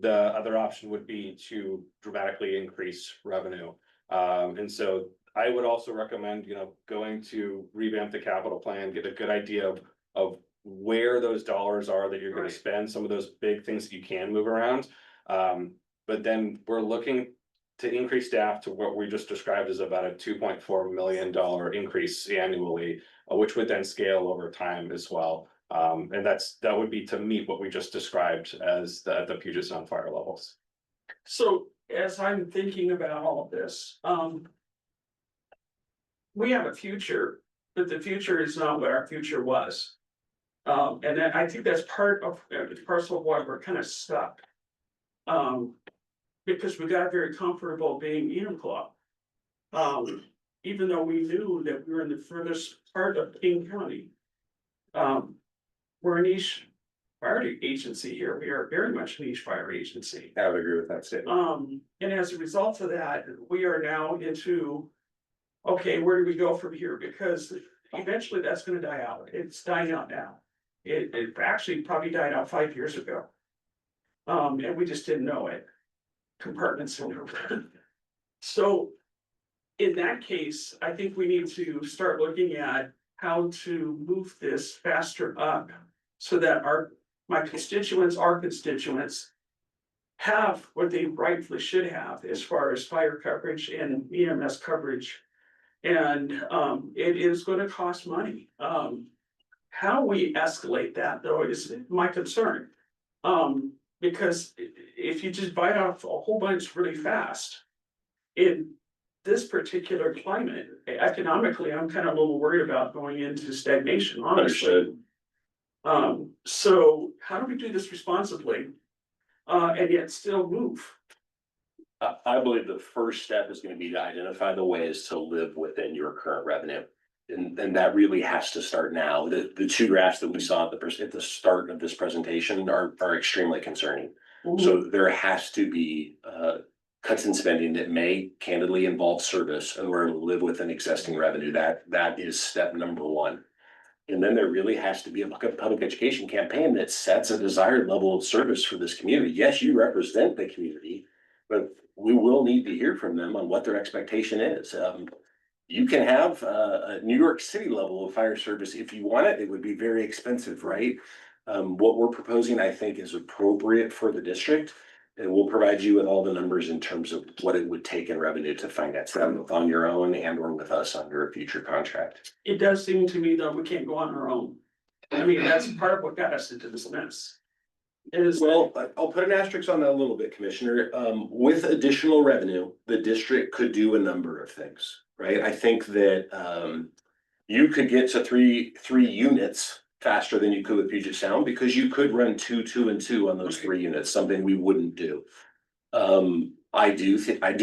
The other option would be to dramatically increase revenue. And so I would also recommend, going to revamp the capital plan, get a good idea of where those dollars are that you're gonna spend, some of those big things that you can move around. But then we're looking to increase staff to what we just described as about a $2.4 million increase annually, which would then scale over time as well. And that would be to meet what we just described as the Puget Sound fire levels. So as I'm thinking about all of this, we have a future, but the future is not what our future was. And I think that's part of, parcel of why we're kind of stuck. Because we got very comfortable being Enumclaw. Even though we knew that we were in the furthest part of King County. We're a niche fire agency here. We are very much a niche fire agency. I would agree with that statement. And as a result of that, we are now into, okay, where do we go from here? Because eventually that's gonna die out. It's dying out now. It actually probably died out 5 years ago. And we just didn't know it. Compartment syndrome. So in that case, I think we need to start looking at how to move this faster up so that my constituents, our constituents have what they rightfully should have as far as fire coverage and EMS coverage. And it is gonna cost money. How we escalate that though is my concern. Because if you just bite off a whole bunch really fast. In this particular climate, economically, I'm kind of a little worried about going into stagnation, honestly. Understood. So how do we do this responsibly? And yet still move? I believe the first step is gonna be to identify the ways to live within your current revenue. And that really has to start now. The two graphs that we saw at the start of this presentation are extremely concerning. So there has to be cuts in spending that may candidly involve service in order to live within existing revenue. That is step number one. And then there really has to be a public education campaign that sets a desired level of service for this community. Yes, you represent the community, but we will need to hear from them on what their expectation is. You can have a New York City level of fire service if you want it. It would be very expensive, right? What we're proposing, I think, is appropriate for the district. And we'll provide you with all the numbers in terms of what it would take in revenue to finance them on your own and or with us under a future contract. It does seem to me that we can't go on our own. I mean, that's part of what got us into this mess. Well, I'll put an asterisk on that a little bit, Commissioner. With additional revenue, the district could do a number of things, right? I think that you could get to three units faster than you could with Puget Sound because you could run two, and two on those 3 units, something we wouldn't do. I do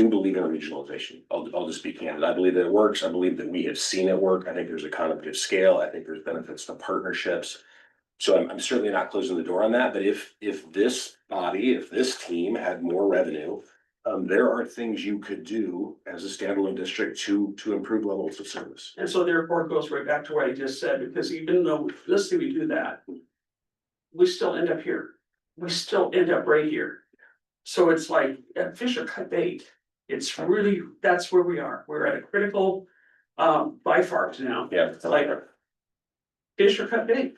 believe in regionalization. I'll just be candid. I believe that it works. I believe that we have seen it work. I think there's economies of scale. I think there's benefits to partnerships. So I'm certainly not closing the door on that, but if this body, if this team had more revenue, there are things you could do as a standalone district to improve levels of service. And so therefore it goes right back to what I just said, because even though, let's say we do that, we still end up here. We still end up right here. So it's like fish or cut bait. It's really, that's where we are. We're at a critical by far now. Yeah. It's like fish or cut bait.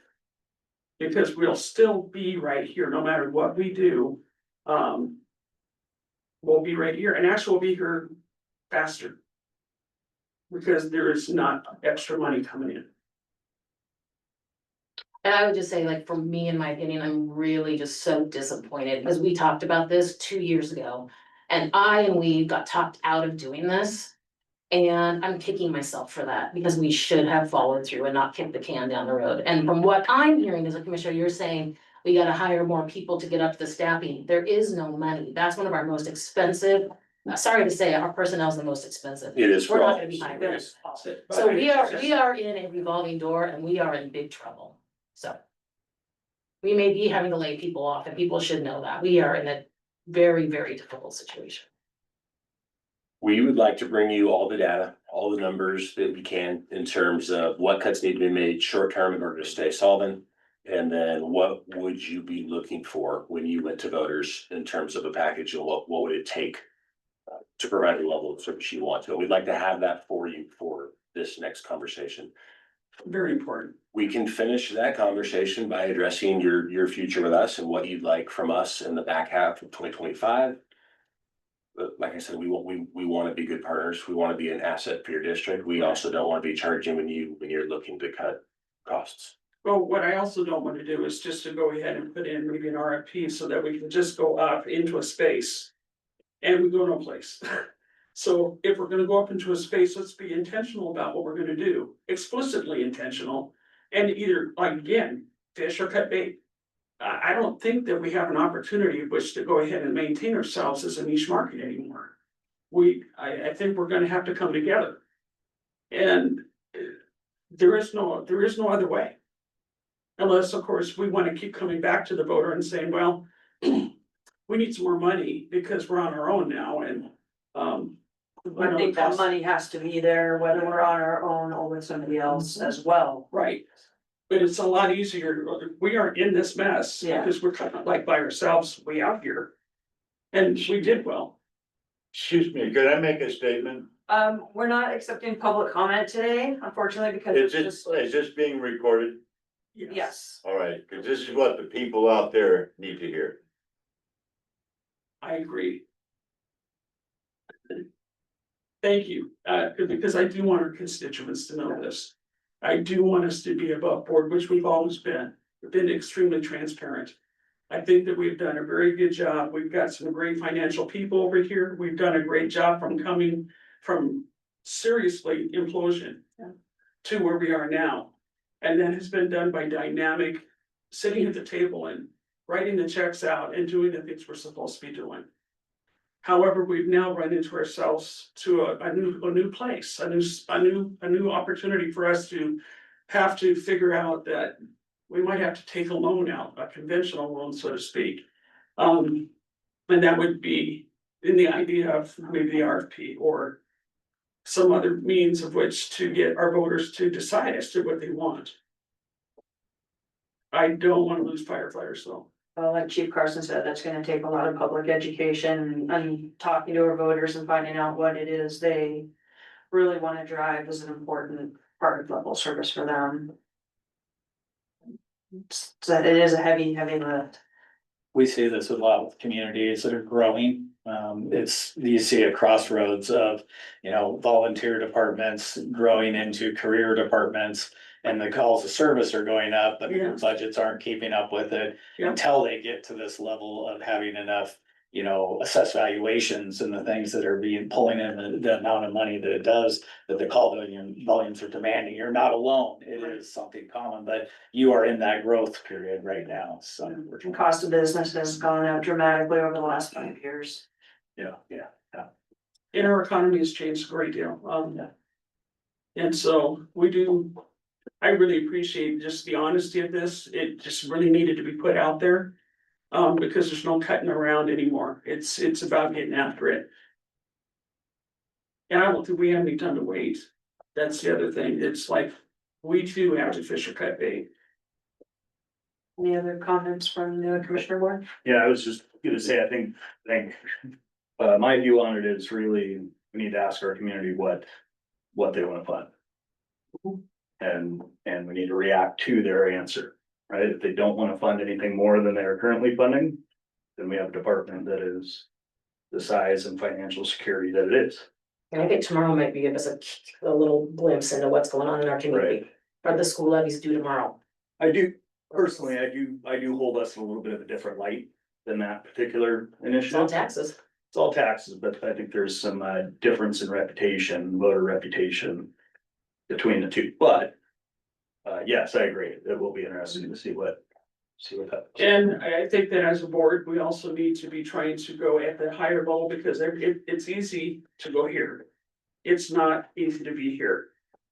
Because we'll still be right here, no matter what we do. We'll be right here, and actually we'll be here faster. Because there is not extra money coming in. And I would just say, like, for me, in my opinion, I'm really just so disappointed, because we talked about this 2 years ago. And we got talked out of doing this. And I'm kicking myself for that, because we should have followed through and not kicked the can down the road. And from what I'm hearing as a commissioner, you're saying we gotta hire more people to get up to the staffing. There is no money. That's one of our most expensive. Sorry to say, our personnel is the most expensive. It is. We're for not all. gonna be hiring. Yes. So we are in a revolving door, and we are in big trouble, so. We may be having to lay people off, and people should know that. We are in a very, very difficult situation. We would like to bring you all the data, all the numbers that we can in terms of what cuts need to be made short term in order to stay solvent. And then what would you be looking for when you went to voters in terms of a package, and what would it take to provide the level of service you want to? We'd like to have that for you for this next conversation. Very important. We can finish that conversation by addressing your future with us and what you'd like from us in the back half of 2025. But like I said, we want to be good partners. We want to be an asset for your district. We also don't want to be charging when you're looking to cut costs. Well, what I also don't want to do is just to go ahead and put in maybe an RFP so that we can just go up into a space. And we go no place. So if we're gonna go up into a space, let's be intentional about what we're gonna do, explicitly intentional. And either, like, again, fish or cut bait. I don't think that we have an opportunity of which to go ahead and maintain ourselves as a niche market anymore. I think we're gonna have to come together. And there is no other way. Unless, of course, we wanna keep coming back to the voter and saying, well, we need some more money because we're on our own now and, I think that money has to be there, whether we're on our own or with somebody else as well. Right. But it's a lot easier, we aren't in this mess, Yeah. because we're kind of like by ourselves way out here. And we did well. Excuse me, could I make a statement? We're not accepting public comment today, unfortunately, because it's just, Is this being recorded? yes. All right, because this is what the people out there need to hear. I agree. Thank you, because I do want our constituents to know this. I do want us to be above board, which we've always been. We've been extremely transparent. I think that we've done a very good job. We've got some great financial people over here. We've done a great job from coming from seriously implosion to where we are now. And that has been done by dynamic, sitting at the table and writing the checks out and doing the things we're supposed to be doing. However, we've now run into ourselves to a new place, a new opportunity for us to have to figure out that we might have to take a loan out, a conventional loan, so to speak. And that would be in the idea of maybe the RFP or some other means of which to get our voters to decide as to what they want. I don't want to lose firefighters though. Well, like Chief Carson said, that's gonna take a lot of public education and talking to our voters and finding out what it is they really wanna drive is an important part of level service for them. So it is a heavy lift. We see this a lot with communities that are growing. You see a crossroads of, volunteer departments growing into career departments. And the calls of service are going up, but Yeah. budgets aren't keeping up with it Yeah. until they get to this level of having enough, assessed valuations and the things that are pulling in the amount of money that it does, that the call volumes are demanding. You're not alone. It is something common, but you are in that growth period right now, so. And cost of business has gone up dramatically over the last 5 years. Yeah. And our economy has changed a great deal, and so I really appreciate just the honesty of this, it just really needed to be put out there. Because there's no cutting around anymore, it's about getting after it. And I don't think we have any time to wait, that's the other thing, it's like, we too have to fish or cut bait. Any other comments from the commissioner board? Yeah, I was just gonna say, I think, my view on it is really, we need to ask our community what they wanna fund. And we need to react to their answer, right? If they don't wanna fund anything more than they're currently funding, then we have a department that is the size and financial security that it is. And I think tomorrow might be give us a little glimpse into what's going on in our community. Are the school levies due tomorrow? I do, personally, I do hold us in a little bit of a different light than that particular It's all initiative. taxes. It's all taxes, but I think there's some difference in reputation, voter reputation between the two, but yes, I agree. It will be interesting to see what happens. And I think that as a board, we also need to be trying to go at the higher level, because it's easy to go here. It's not easy to be here.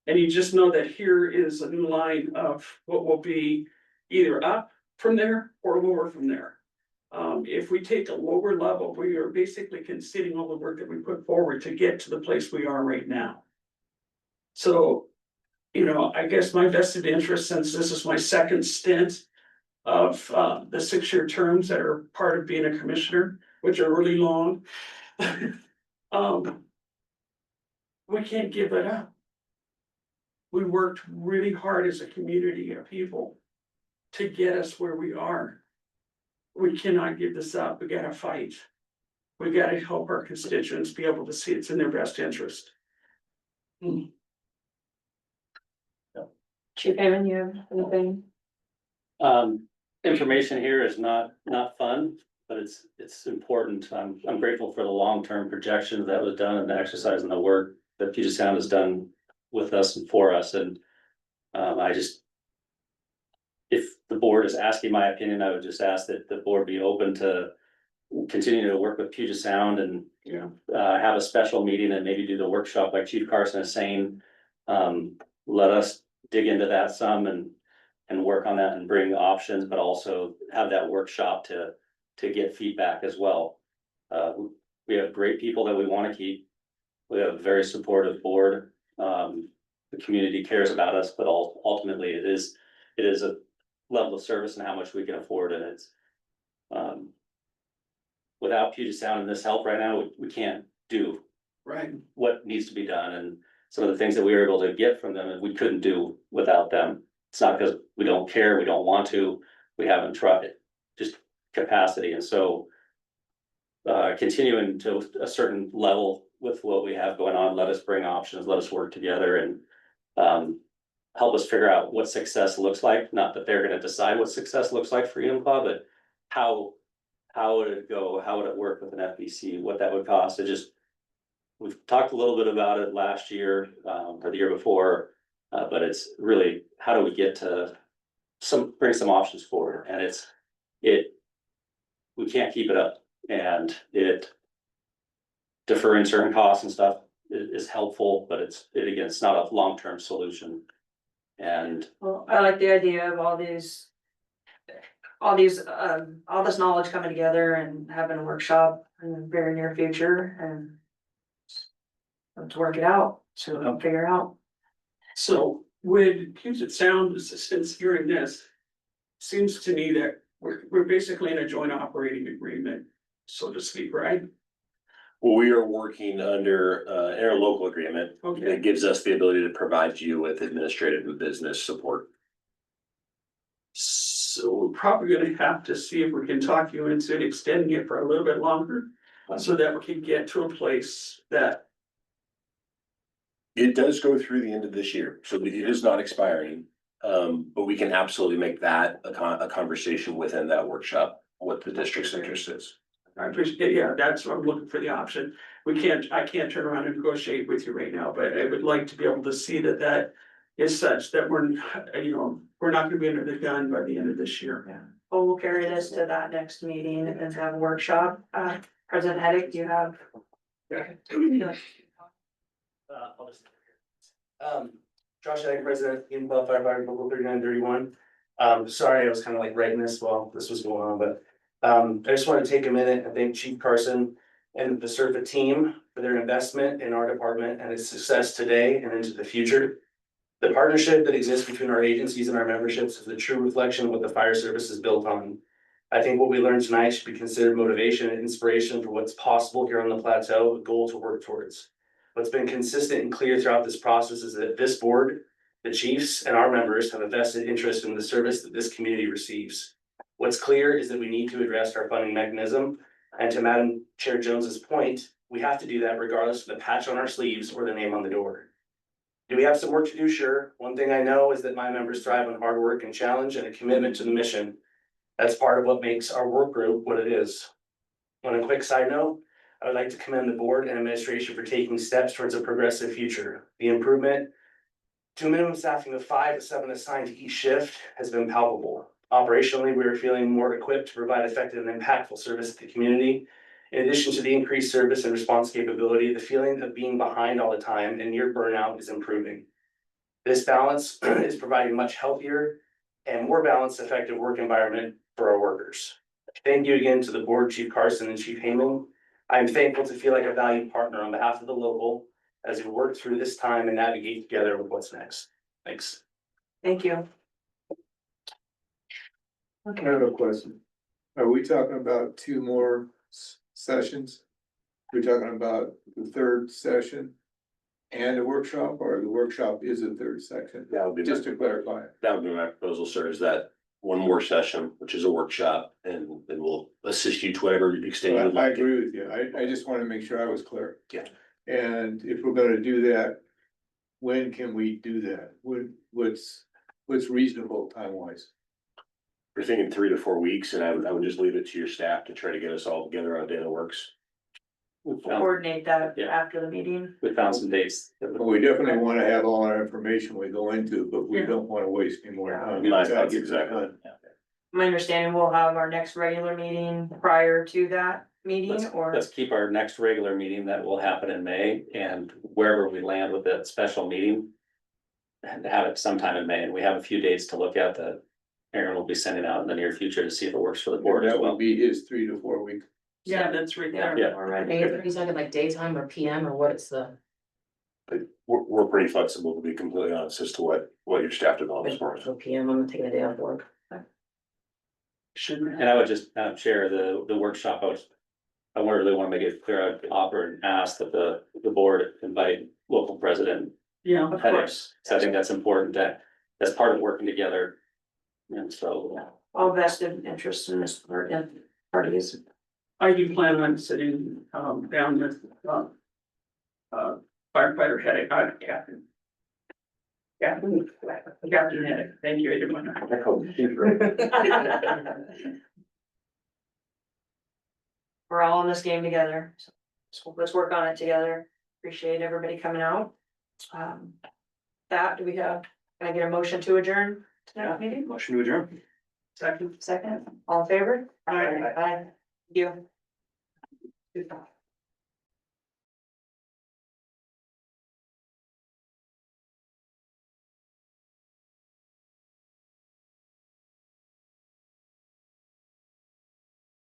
And you just know that here is a new line of what will be either up from there or lower from there. If we take a lower level, we are basically conceding all the work that we put forward to get to the place we are right now. So, I guess my vested interest, since this is my second stint of the 6-year terms that are part of being a commissioner, which are really long. We can't give it up. We worked really hard as a community of people to get us where we are. We cannot give this up. We gotta fight. We gotta help our constituents be able to see it's in their best interest. Chief Hammond, you have anything? Information here is not fun, but it's important. I'm grateful for the long-term projection that was done and the exercise and the work that Puget Sound has done with us and for us. And I just, if the board is asking my opinion, I would just ask that the board be open to continue to work with Puget Sound and Yeah. have a special meeting and maybe do the workshop like Chief Carson is saying. Let us dig into that some and work on that and bring options, but also have that workshop to get feedback as well. We have great people that we want to keep. We have a very supportive board. The community cares about us, but ultimately it is a level of service and how much we can afford, and it's without Puget Sound and this help right now, we can't do Right. what needs to be done, and some of the things that we were able to get from them, and we couldn't do without them. It's not because we don't care, we don't want to, we haven't tried, just capacity, and so continuing to a certain level with what we have going on, let us bring options, let us work together and help us figure out what success looks like. Not that they're gonna decide what success looks like for Unicoi, but how would it go? How would it work with an FBC? What that would cost? We've talked a little bit about it last year, or the year before, but it's really, how do we get to bring some options forward? And we can't keep it up, and deferring certain costs and stuff is helpful, but again, it's not a long-term solution. And Well, I like the idea of all this knowledge coming together and having a workshop in the very near future and let's work it out, so we'll figure out. So with Puget Sound assistance hearing this, seems to me that we're basically in a joint operating agreement, so to speak, right? Well, we are working under an interlocal agreement Okay. that gives us the ability to provide you with administrative and business support. So we're probably gonna have to see if we can talk you into extending it for a little bit longer, so that we can get to a place that, It does go through the end of this year, so it is not expiring. But we can absolutely make that a conversation within that workshop, what the district's interest is. I appreciate, yeah, that's what I'm looking for the option. I can't turn around and negotiate with you right now, but I would like to be able to see that is such that we're not gonna be under the gun by the end of this year. Yeah, well, we'll carry this to that next meeting and have a workshop. President Heddick, do you have? I'll just. Josh Ag, President, Unicoi Firefighter Local 3931. Sorry, I was kind of like writing this while this was going on, but I just want to take a minute and thank Chief Carson and the CERFA team for their investment in our department and its success today and into the future. The partnership that exists between our agencies and our memberships is the true reflection of what the fire service is built on. I think what we learned tonight should be considered motivation and inspiration for what's possible here on the plateau, a goal to work towards. What's been consistent and clear throughout this process is that this board, the chiefs, and our members have a vested interest in the service that this community receives. What's clear is that we need to address our funding mechanism, and to Madam Chair Jones's point, we have to do that regardless of the patch on our sleeves or the name on the door. Do we have some work to do? Sure. One thing I know is that my members thrive on hard work and challenge and a commitment to the mission. That's part of what makes our work group what it is. On a quick side note, I would like to commend the board and administration for taking steps towards a progressive future. The improvement to a minimum staffing of 5 to 7 assigned to each shift has been palpable. Operationally, we are feeling more equipped to provide effective and impactful service to the community. In addition to the increased service and response capability, the feeling of being behind all the time and near burnout is improving. This balance is providing much healthier and more balanced, effective work environment for our workers. Thank you again to the board, Chief Carson and Chief Heyman. I am thankful to feel like a valued partner on behalf of the local as we work through this time and navigate together with what's next. Thanks. Thank you. I Okay, have a question. Are we talking about 2 more sessions? We're talking about the 3rd session and a workshop, or the workshop is a 3rd section? That would be Just to clarify. That would be my proposal, sir, is that one more session, which is a workshop, and then we'll assist you to whatever extent you would I like. agree with you. I just want to make sure I was clear. Yeah. And if we're gonna do that, when can we do that? What's reasonable time wise? We're thinking 3 to 4 weeks, and I would just leave it to your staff to try to get us all together on a day that works. we'll coordinate that Yeah. after the meeting. we found some dates. Well, we definitely want to have all our information we go into, but we don't want to waste any more time. That's exactly. my understanding, we'll have our next regular meeting prior to that meeting, Let's, or? let's keep our next regular meeting that will happen in May, and wherever we land with that special meeting. And have it sometime in May, and we have a few dates to look at that Aaron will be sending out in the near future to see if it works for the board as That well. would be his 3 to 4 week. Yeah, that's right there. Yeah. Already. Are you talking like daytime or PM or what is the? We're pretty flexible, to be completely honest, as to what your staff develops for us. So PM, I'm taking a day off work. Shouldn't And I would just share the workshop. I really want to make it clear, I'd offer and ask that the board invite local president. Yeah, of course. So I think that's important, that that's part of working together. And so, All vested interest in this part and parties. I do plan on sitting down with firefighter headache, Captain. Captain Headache, thank you, everyone. We're all in this game together, so let's work on it together. Appreciate everybody coming out. That, do we have, can I get a motion to adjourn tonight's meeting? Motion to adjourn. Second. Second, all in favor? Aye. Aye. You.